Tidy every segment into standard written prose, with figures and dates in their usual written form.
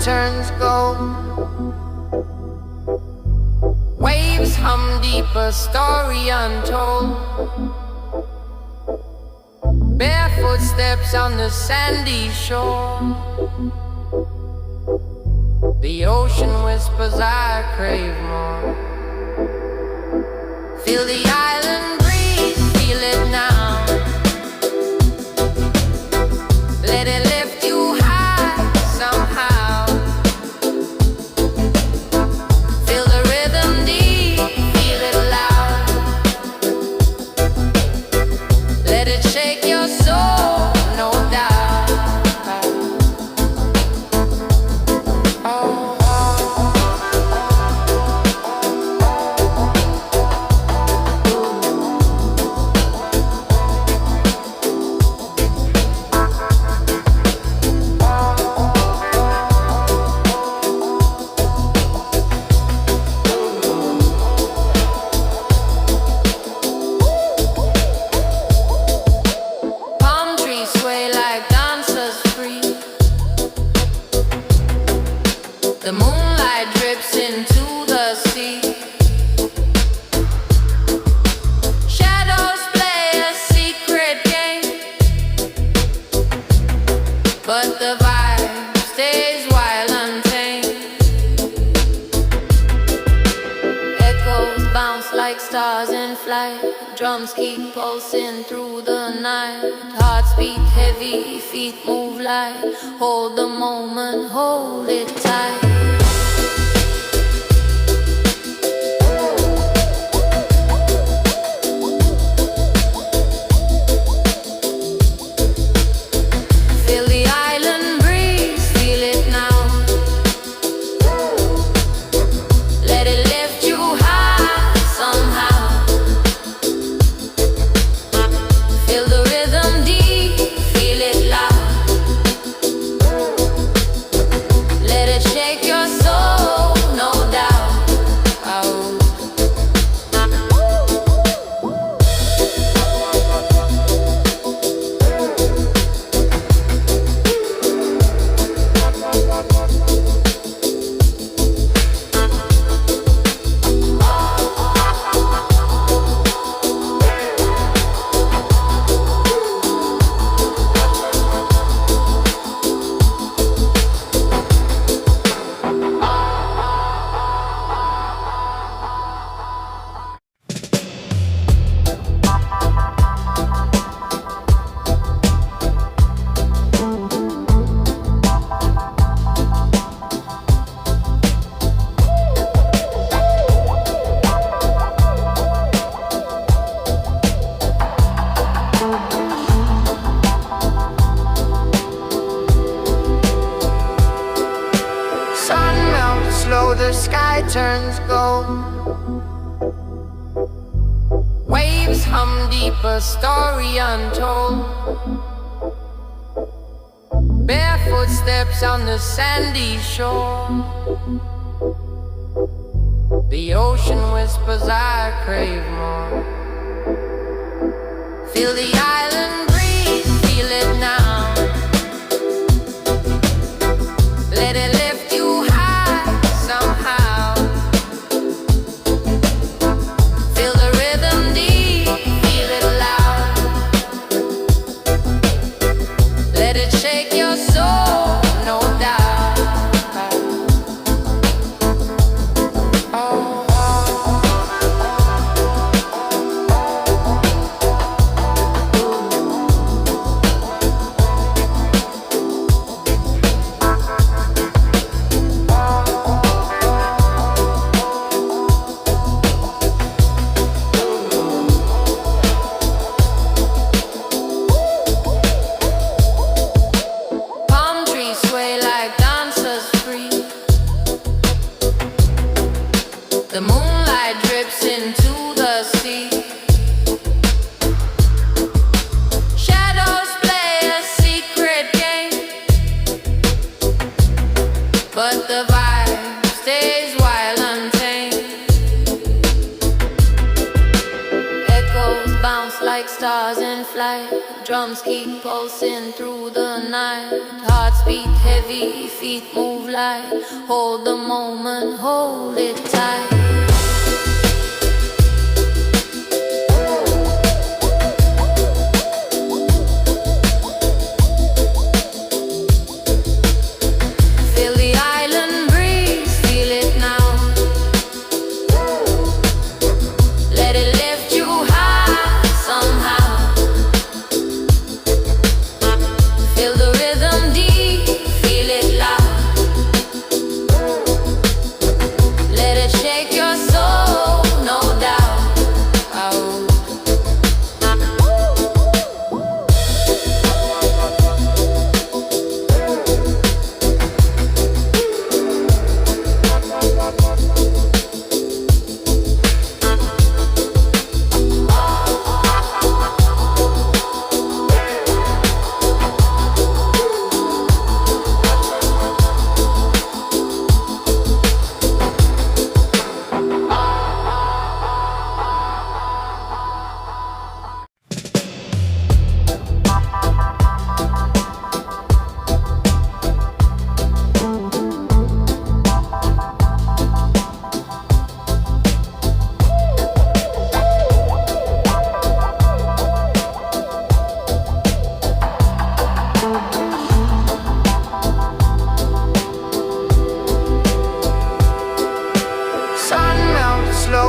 turns gold. Waves hum deep, a story untold. Barefoot steps on the sandy shore. The ocean whispers, I crave more. Feel the island breeze, feel it now. Let it lift you high somehow. Feel the rhythm deep, feel it loud. Let it shake your soul, no doubt. Oh. The moonlight drips into the sea. Shadows play a secret game, but the vibe stays wild and tame. Echoes bounce like stars in flight. Drums keep pulsing through the night. Hearts beat heavy, feet move light. Hold the moment, hold it tight. The sky turns gold. Waves hum deep, a story untold. Barefoot steps on the sandy shore. The ocean whispers, I crave more. Feel the island breeze, feel it now. Let it lift you high somehow. Feel the rhythm deep, feel it loud. Let it shake your soul, no doubt. Oh. The moonlight drips into the sea. Shadows play a secret game, but the vibe stays wild and tame. Echoes bounce like like stars in flight. Drums keep pulsing through the night. Hearts beat heavy, feet move light. Hold the moment, hold it tight.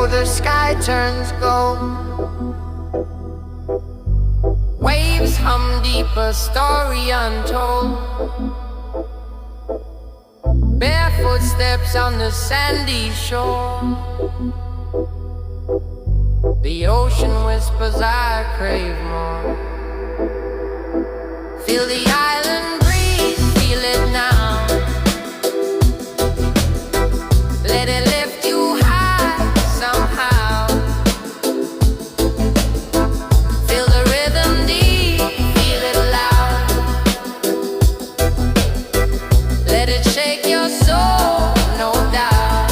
The sky turns gold. Waves hum deep, a story untold. Barefoot steps on the sandy shore. The ocean whispers, I crave more. Feel the island breeze, feel it now. Let it lift you high somehow. Feel the rhythm deep, feel it loud. Let it shake your soul, no doubt.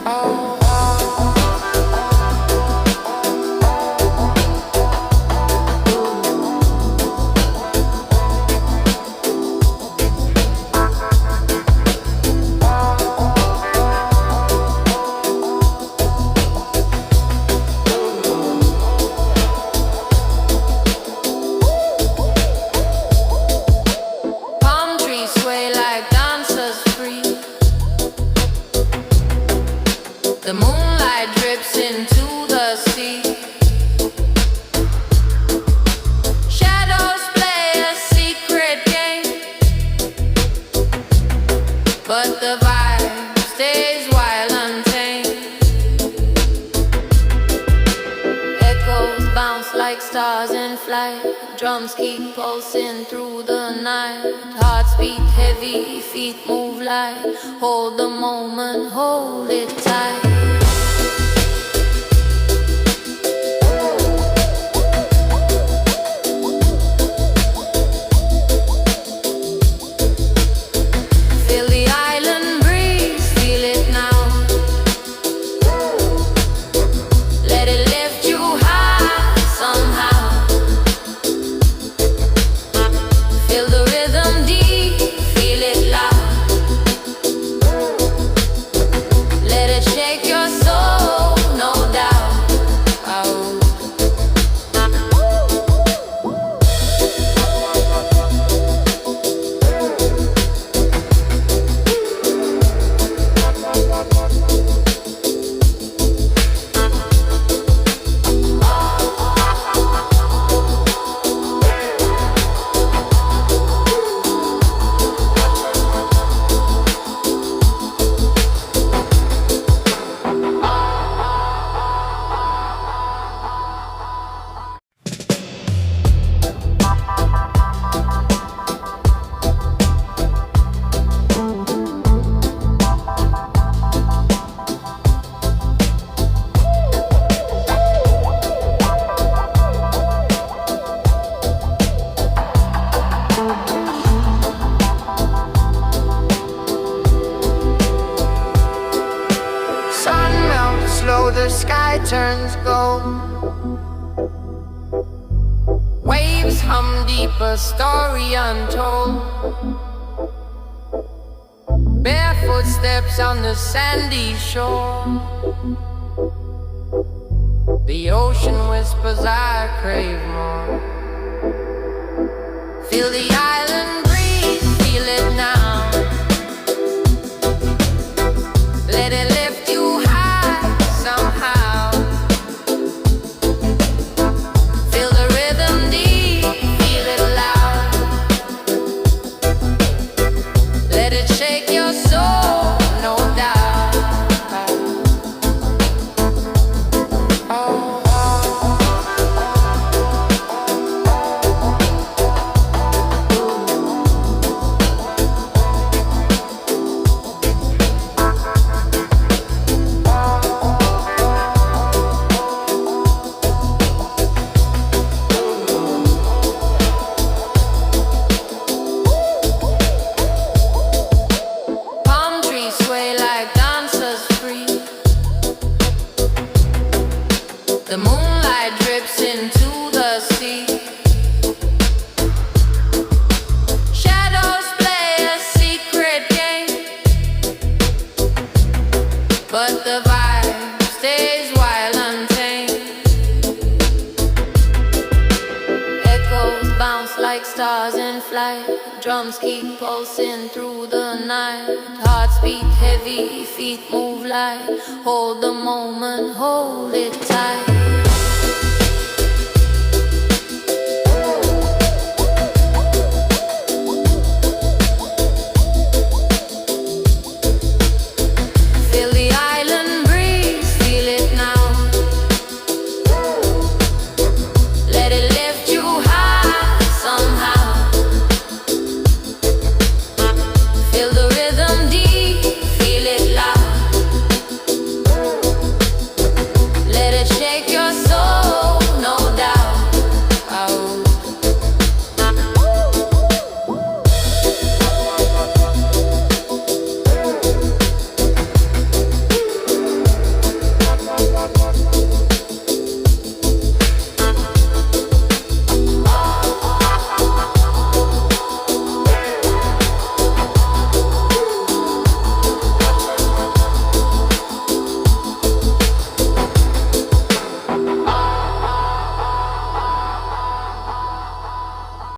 Oh, the moonlight drips into the sea. Shadows play a secret game, but the vibe stays wild untamed. Echoes bounce like stars in flight. Drums keep pulsing through the night. Hearts beat heavy, feet move light. Hold the moment, hold it tight. Feel the island breeze, feel it now. Let it lift you high somehow. Feel the rhythm deep, feel it loud. Let it shake your the sky turns gold. Waves hum deep, a story untold. Bare footsteps on the sandy shore. The ocean whispers, I crave more. Feel the island breeze, feel it now. Let it lift you high somehow. Feel the rhythm deep, feel it loud. Let it shake your soul, no doubt. Oh. Palm trees sway like dancers free. The moonlight drips into the sea. Shadows play a secret game, but the vibe stays wild untamed. Echoes bounce like stars in flight. Drums keep pulsing through the night. Hearts beat heavy, feet move light. Hold the moment, hold it tight.